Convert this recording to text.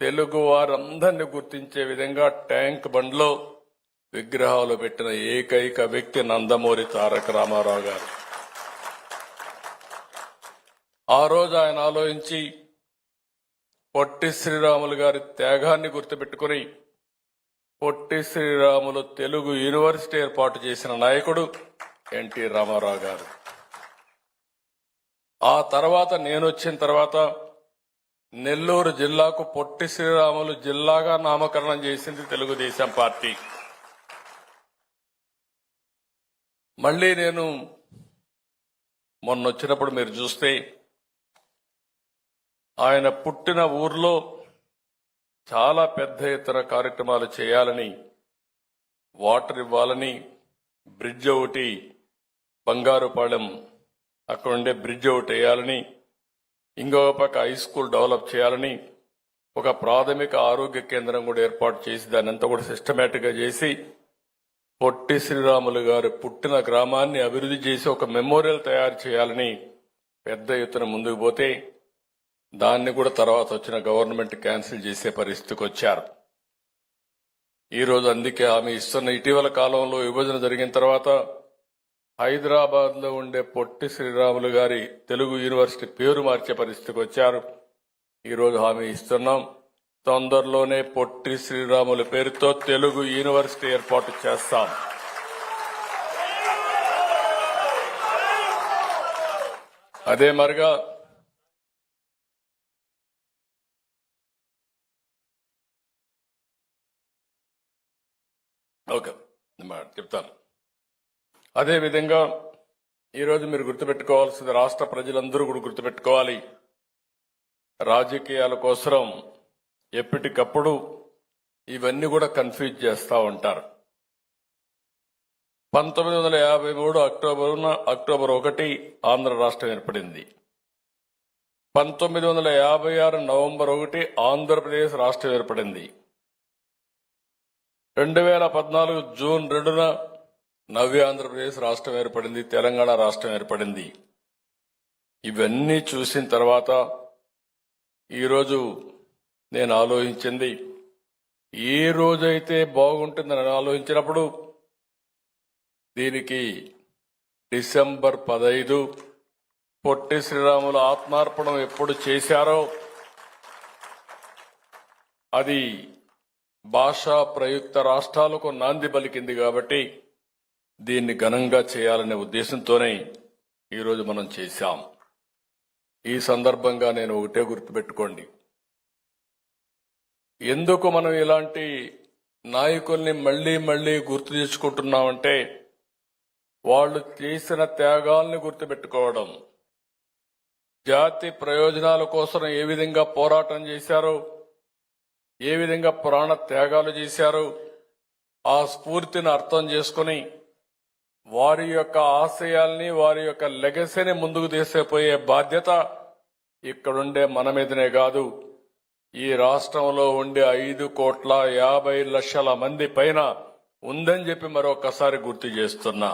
తెలుగు వారందరినీ గుర్తించే విధంగా ట్యాంక్ బండ్లో విగ్రహాలు పెట్టిన ఏకైక వ్యక్తి నందమూరి తారక రామారావు గారు. ఆ రోజు ఆయన ఆలోచించి పొట్టి శ్రీరాములు గారి త్యాగాన్ని గుర్తుపెట్టుకుని పొట్టి శ్రీరాములు తెలుగు యూనివర్సిటీ ఏర్పాటు చేసిన నాయకుడు ఎన్టీ రామారావు గారు. ఆ తర్వాత నేను వచ్చిన తర్వాత నెల్లూరు జిల్లాకు పొట్టి శ్రీరాములు జిల్లాగా నామకరణం చేసింది తెలుగుదేశం పార్టీ. మళ్లీ నేను మొన్నొచ్చినప్పుడు మీరు చూస్తే ఆయన పుట్టిన ఊర్లో చాలా పెద్ద ఎత్తున కార్యక్రమాలు చేయాలని, వాటర్ ఇవ్వాలని, బ్రిడ్జ్ ఒకటి బంగారుపాలెం అక్కడ ఉండే బ్రిడ్జ్ ఒకటి వేయాలని, ఇంకొక పక్క హై స్కూల్ డెవలప్ చేయాలని, ఒక ప్రాథమిక ఆరోగ్య కేంద్రం కూడా ఏర్పాటు చేసి దాన్ని అంతా కూడా సిస్టమేటిక్ గా చేసి పొట్టి శ్రీరాములు గారు పుట్టిన గ్రామాన్ని అభివృద్ధి చేసి ఒక మెమోరియల్ తయారు చేయాలని పెద్ద ఎత్తున ముందుకు పోతే దాన్ని కూడా తర్వాత వచ్చిన గవర్నమెంట్ క్యాన్సిల్ చేసే పరిస్థితికి వచ్చారు. ఈరోజు అందుకే ఆమె ఇస్తున్న ఇటీవల కాలంలో విభజన జరిగిన తర్వాత హైదరాబాద్ లో ఉండే పొట్టి శ్రీరాములు గారి తెలుగు యూనివర్సిటీ పేరు మార్చే పరిస్థితికి వచ్చారు. ఈరోజు హామీ ఇస్తున్నాం, తొందరలోనే పొట్టి శ్రీరాములు పేరుతో తెలుగు యూనివర్సిటీ ఏర్పాటు చేస్తాం. అదే మరిగా చెప్తాను. అదేవిధంగా ఈరోజు మీరు గుర్తుపెట్టుకోవాల్సింది, రాష్ట్ర ప్రజలందరూ కూడా గుర్తుపెట్టుకోవాలి, రాజకీయాల కోసం ఎప్పటికప్పుడు ఇవన్నీ కూడా కన్ఫ్యూజ్ చేస్తూ ఉంటారు. 1953 అక్టోబర్ 1 ఆంధ్ర రాష్ట్రం ఏర్పడింది. 1956 నవంబర్ 1 ఆంధ్రప్రదేశ్ రాష్ట్రం ఏర్పడింది. 2014 జూన్ 2న నవ్య ఆంధ్రప్రదేశ్ రాష్ట్రం ఏర్పడింది, తెలంగాణ రాష్ట్రం ఏర్పడింది. ఇవన్నీ చూసిన తర్వాత ఈరోజు నేను ఆలోచించింది, ఏ రోజైతే బాగుంటుందని ఆలోచించినప్పుడు దీనికి డిసెంబర్ 15 పొట్టి శ్రీరాములు ఆత్మార్పణం ఎప్పుడు చేశారో అది భాషా ప్రయుక్త రాష్ట్రాలకు నాంది పలికింది. కాబట్టి దీన్ని ఘనంగా చేయాలనే ఉద్దేశంతోనే ఈరోజు మనం చేశాం. ఈ సందర్భంగా నేను ఒకటే గుర్తుపెట్టుకోండి, ఎందుకు మనం ఇలాంటి నాయకుల్ని మళ్లీ మళ్లీ గుర్తు తెచ్చుకుంటున్నామంటే వాళ్ళు చేసిన త్యాగాల్ని గుర్తుపెట్టుకోవడం, జాతి ప్రయోజనాల కోసం ఏ విధంగా పోరాటం చేశారో, ఏ విధంగా ప్రాణ త్యాగాలు చేశారో ఆ స్ఫూర్తిని అర్థం చేసుకుని వారి యొక్క ఆశయాల్ని, వారి యొక్క లెగసీని ముందుకు తీసుకుపోయే బాధ్యత ఇక్కడుండే మన మీదనే కాదు, ఈ రాష్ట్రంలో ఉండే 5,50,00,000 మంది పైన ఉందని చెప్పి మరొకసారి గుర్తు చేస్తున్నా.